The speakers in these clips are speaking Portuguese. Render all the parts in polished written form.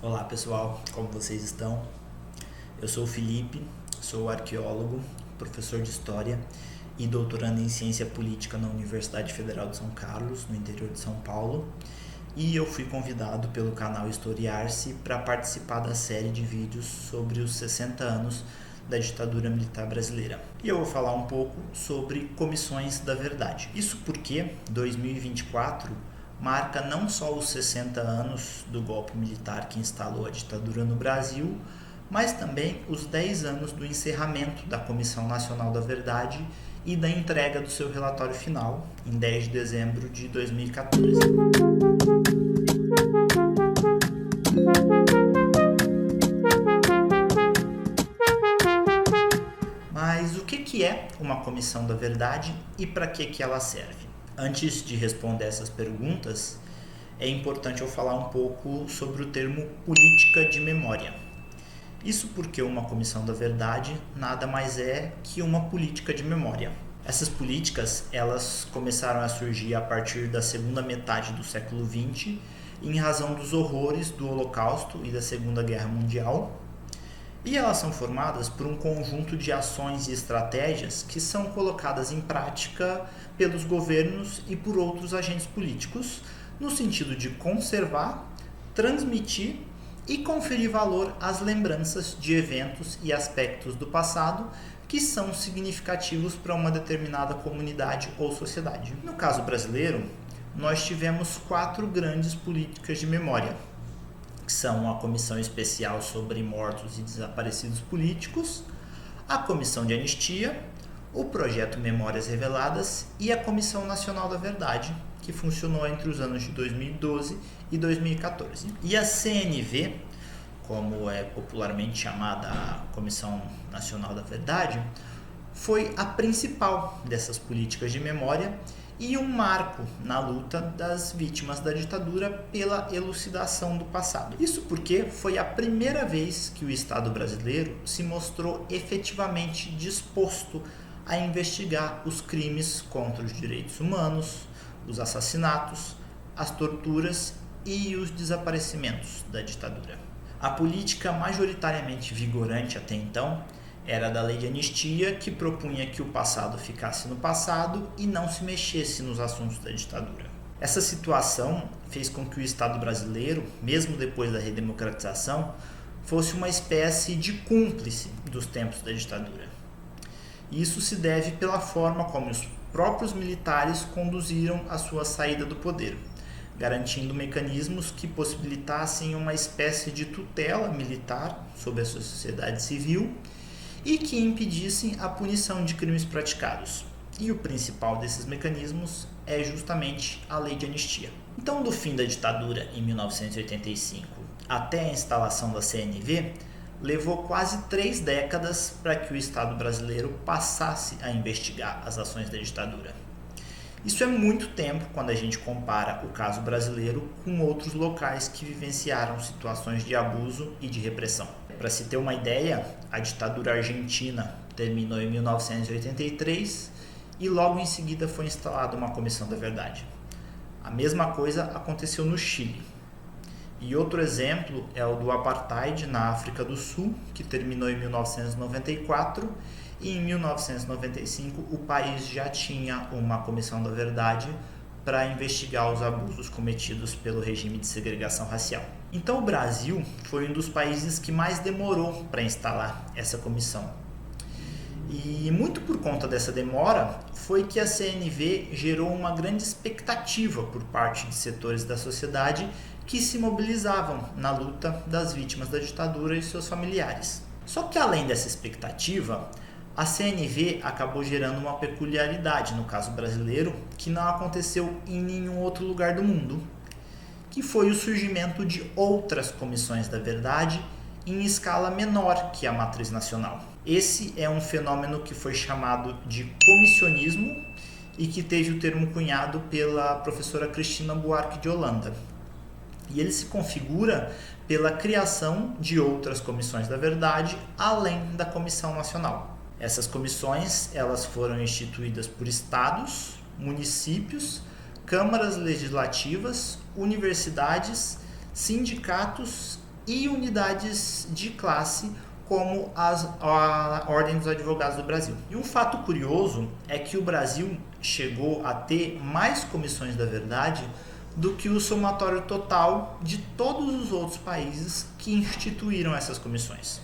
Olá pessoal, como vocês estão? Eu sou o Felipe, sou arqueólogo, professor de História e doutorando em Ciência Política na Universidade Federal de São Carlos, no interior de São Paulo, e eu fui convidado pelo canal Historiar-se para participar da série de vídeos sobre os 60 anos da ditadura militar brasileira. E eu vou falar um pouco sobre comissões da verdade. Isso porque 2024 marca não só os 60 anos do golpe militar que instalou a ditadura no Brasil, mas também os 10 anos do encerramento da Comissão Nacional da Verdade e da entrega do seu relatório final, em 10 de dezembro de 2014. Mas o que é uma Comissão da Verdade e para que ela serve? Antes de responder essas perguntas, é importante eu falar um pouco sobre o termo política de memória. Isso porque uma Comissão da Verdade nada mais é que uma política de memória. Essas políticas elas começaram a surgir a partir da segunda metade do século XX, em razão dos horrores do Holocausto e da Segunda Guerra Mundial, e elas são formadas por um conjunto de ações e estratégias que são colocadas em prática pelos governos e por outros agentes políticos, no sentido de conservar, transmitir e conferir valor às lembranças de eventos e aspectos do passado que são significativos para uma determinada comunidade ou sociedade. No caso brasileiro, nós tivemos 4 grandes políticas de memória, que são a Comissão Especial sobre Mortos e Desaparecidos Políticos, a Comissão de Anistia, o Projeto Memórias Reveladas e a Comissão Nacional da Verdade, que funcionou entre os anos de 2012 e 2014. E a CNV, como é popularmente chamada a Comissão Nacional da Verdade, foi a principal dessas políticas de memória e um marco na luta das vítimas da ditadura pela elucidação do passado. Isso porque foi a primeira vez que o Estado brasileiro se mostrou efetivamente disposto a investigar os crimes contra os direitos humanos, os assassinatos, as torturas e os desaparecimentos da ditadura. A política majoritariamente vigorante até então era da lei de anistia, que propunha que o passado ficasse no passado e não se mexesse nos assuntos da ditadura. Essa situação fez com que o Estado brasileiro, mesmo depois da redemocratização, fosse uma espécie de cúmplice dos tempos da ditadura. Isso se deve pela forma como os próprios militares conduziram a sua saída do poder, garantindo mecanismos que possibilitassem uma espécie de tutela militar sobre a sociedade civil e que impedissem a punição de crimes praticados. E o principal desses mecanismos é justamente a lei de anistia. Então, do fim da ditadura em 1985 até a instalação da CNV, levou quase 3 décadas para que o Estado brasileiro passasse a investigar as ações da ditadura. Isso é muito tempo quando a gente compara o caso brasileiro com outros locais que vivenciaram situações de abuso e de repressão. Para se ter uma ideia, a ditadura argentina terminou em 1983 e logo em seguida foi instalada uma Comissão da Verdade. A mesma coisa aconteceu no Chile. E outro exemplo é o do Apartheid na África do Sul, que terminou em 1994, e em 1995 o país já tinha uma Comissão da Verdade para investigar os abusos cometidos pelo regime de segregação racial. Então o Brasil foi um dos países que mais demorou para instalar essa comissão. E muito por conta dessa demora foi que a CNV gerou uma grande expectativa por parte de setores da sociedade que se mobilizavam na luta das vítimas da ditadura e seus familiares. Só que além dessa expectativa, a CNV acabou gerando uma peculiaridade no caso brasileiro que não aconteceu em nenhum outro lugar do mundo, que foi o surgimento de outras comissões da verdade em escala menor que a matriz nacional. Esse é um fenômeno que foi chamado de comissionismo e que teve o termo cunhado pela professora Cristina Buarque de Holanda. E ele se configura pela criação de outras comissões da verdade além da Comissão Nacional. Essas comissões elas foram instituídas por estados, municípios, câmaras legislativas, universidades, sindicatos e unidades de classe como a Ordem dos Advogados do Brasil. E um fato curioso é que o Brasil chegou a ter mais comissões da verdade do que o somatório total de todos os outros países que instituíram essas comissões.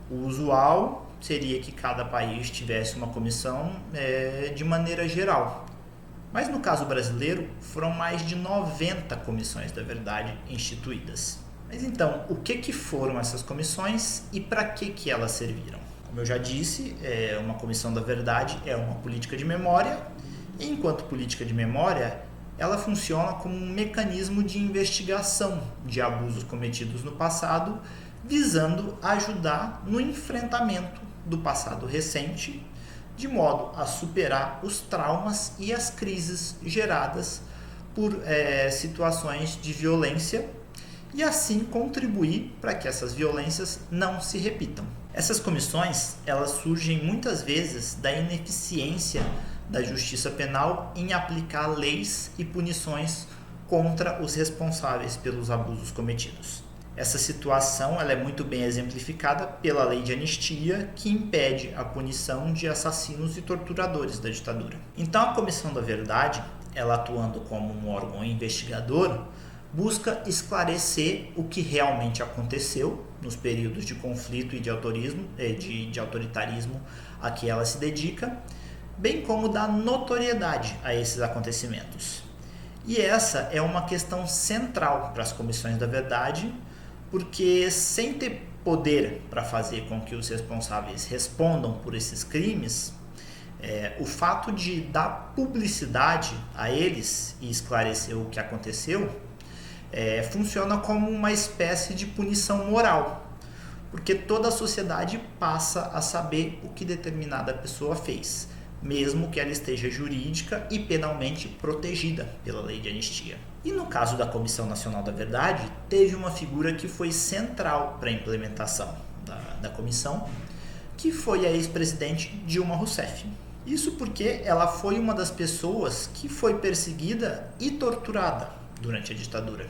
O usual seria que cada país tivesse uma comissão de maneira geral. Mas no caso brasileiro, foram mais de 90 comissões da verdade instituídas. Mas então, o que foram essas comissões e para que elas serviram? Como eu já disse, uma comissão da verdade é uma política de memória, e enquanto política de memória, ela funciona como um mecanismo de investigação de abusos cometidos no passado, visando ajudar no enfrentamento do passado recente, de modo a superar os traumas e as crises geradas por situações de violência e assim contribuir para que essas violências não se repitam. Essas comissões, elas surgem muitas vezes da ineficiência da justiça penal em aplicar leis e punições contra os responsáveis pelos abusos cometidos. Essa situação ela é muito bem exemplificada pela lei de anistia, que impede a punição de assassinos e torturadores da ditadura. Então a Comissão da Verdade, ela atuando como um órgão investigador, busca esclarecer o que realmente aconteceu nos períodos de conflito e de autoritarismo a que ela se dedica, bem como dar notoriedade a esses acontecimentos. E essa é uma questão central para as comissões da verdade, porque sem ter poder para fazer com que os responsáveis respondam por esses crimes, o fato de dar publicidade a eles e esclarecer o que aconteceu funciona como uma espécie de punição moral, porque toda a sociedade passa a saber o que determinada pessoa fez, mesmo que ela esteja jurídica e penalmente protegida pela lei de anistia. E no caso da Comissão Nacional da Verdade, teve uma figura que foi central para a implementação da comissão, que foi a ex-presidente Dilma Rousseff. Isso porque ela foi uma das pessoas que foi perseguida e torturada durante a ditadura.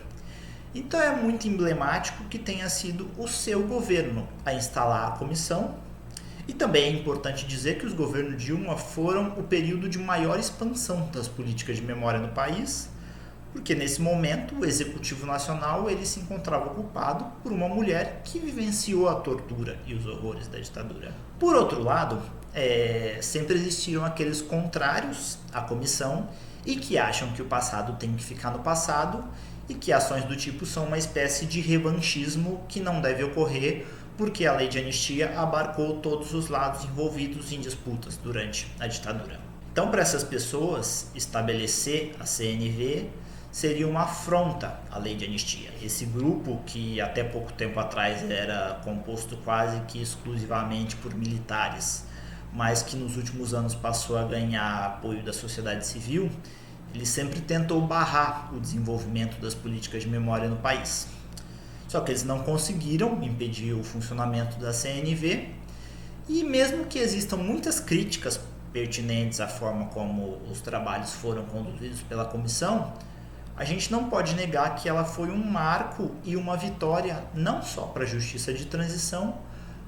Então é muito emblemático que tenha sido o seu governo a instalar a comissão. E também é importante dizer que os governos Dilma foram o período de maior expansão das políticas de memória no país, porque nesse momento o Executivo Nacional ele se encontrava ocupado por uma mulher que vivenciou a tortura e os horrores da ditadura. Por outro lado, sempre existiram aqueles contrários à comissão e que acham que o passado tem que ficar no passado e que ações do tipo são uma espécie de revanchismo que não deve ocorrer porque a lei de anistia abarcou todos os lados envolvidos em disputas durante a ditadura. Então, para essas pessoas, estabelecer a CNV seria uma afronta à lei de anistia. Esse grupo, que até pouco tempo atrás era composto quase que exclusivamente por militares, mas que nos últimos anos passou a ganhar apoio da sociedade civil, ele sempre tentou barrar o desenvolvimento das políticas de memória no país. Só que eles não conseguiram impedir o funcionamento da CNV, e mesmo que existam muitas críticas pertinentes à forma como os trabalhos foram conduzidos pela comissão, a gente não pode negar que ela foi um marco e uma vitória não só para a justiça de transição,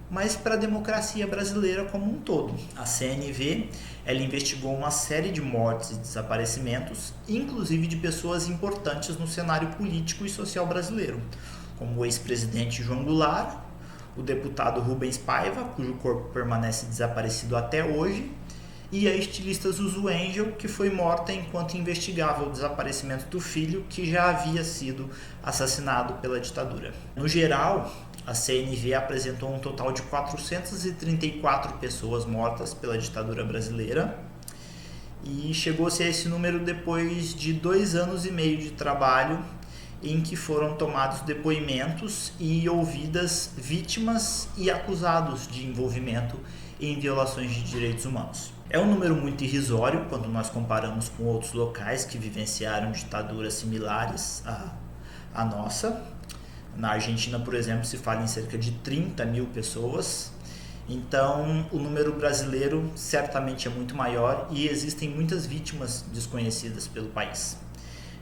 mas para a democracia brasileira como um todo. A CNV ela investigou uma série de mortes e desaparecimentos, inclusive de pessoas importantes no cenário político e social brasileiro, como o ex-presidente João Goulart, o deputado Rubens Paiva, cujo corpo permanece desaparecido até hoje, e a estilista Zuzu Angel, que foi morta enquanto investigava o desaparecimento do filho, que já havia sido assassinado pela ditadura. No geral, a CNV apresentou um total de 434 pessoas mortas pela ditadura brasileira, e chegou-se a esse número depois de 2 anos e meio de trabalho, em que foram tomados depoimentos e ouvidas vítimas e acusados de envolvimento em violações de direitos humanos. É um número muito irrisório quando nós comparamos com outros locais que vivenciaram ditaduras similares à nossa. Na Argentina, por exemplo, se fala em cerca de 30 mil pessoas. Então, o número brasileiro certamente é muito maior e existem muitas vítimas desconhecidas pelo país.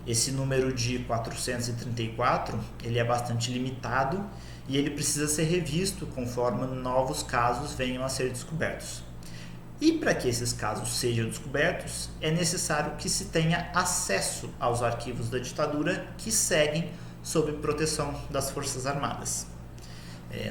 Esse número de 434, ele é bastante limitado e ele precisa ser revisto conforme novos casos venham a ser descobertos. E para que esses casos sejam descobertos, é necessário que se tenha acesso aos arquivos da ditadura que seguem sob proteção das Forças Armadas.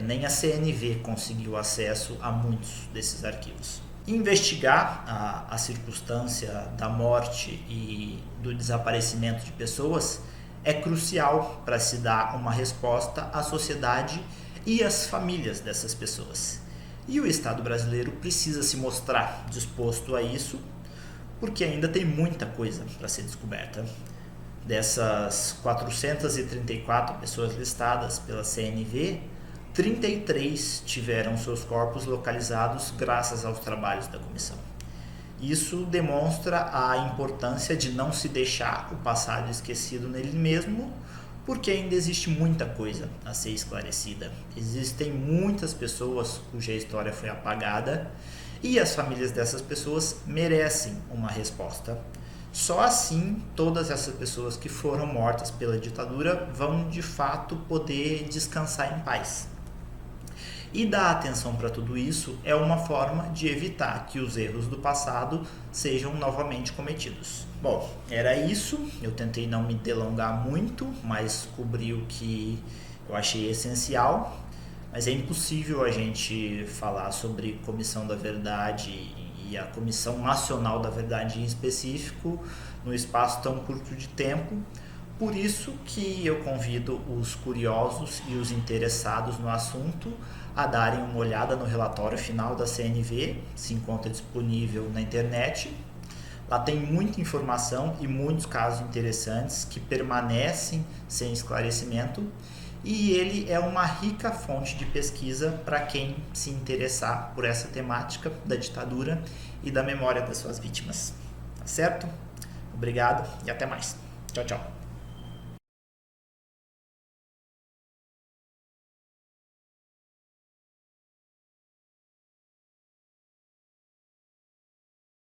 Nem a CNV conseguiu acesso a muitos desses arquivos. Investigar a circunstância da morte e do desaparecimento de pessoas é crucial para se dar uma resposta à sociedade e às famílias dessas pessoas. E o Estado brasileiro precisa se mostrar disposto a isso, porque ainda tem muita coisa para ser descoberta. Dessas 434 pessoas listadas pela CNV, 33 tiveram seus corpos localizados graças aos trabalhos da comissão. Isso demonstra a importância de não se deixar o passado esquecido nele mesmo, porque ainda existe muita coisa a ser esclarecida. Existem muitas pessoas cuja história foi apagada e as famílias dessas pessoas merecem uma resposta. Só assim, todas essas pessoas que foram mortas pela ditadura vão de fato poder descansar em paz. E dar atenção para tudo isso é uma forma de evitar que os erros do passado sejam novamente cometidos. Bom, era isso. Eu tentei não me delongar muito, mas cobri o que eu achei essencial. Mas é impossível a gente falar sobre Comissão da Verdade e a Comissão Nacional da Verdade em específico num espaço tão curto de tempo. Por isso que eu convido os curiosos e os interessados no assunto a darem uma olhada no relatório final da CNV, se encontra disponível na internet. Lá tem muita informação e muitos casos interessantes que permanecem sem esclarecimento, e ele é uma rica fonte de pesquisa para quem se interessar por essa temática da ditadura e da memória das suas vítimas. Tá certo? Obrigado e até mais. Tchau, tchau.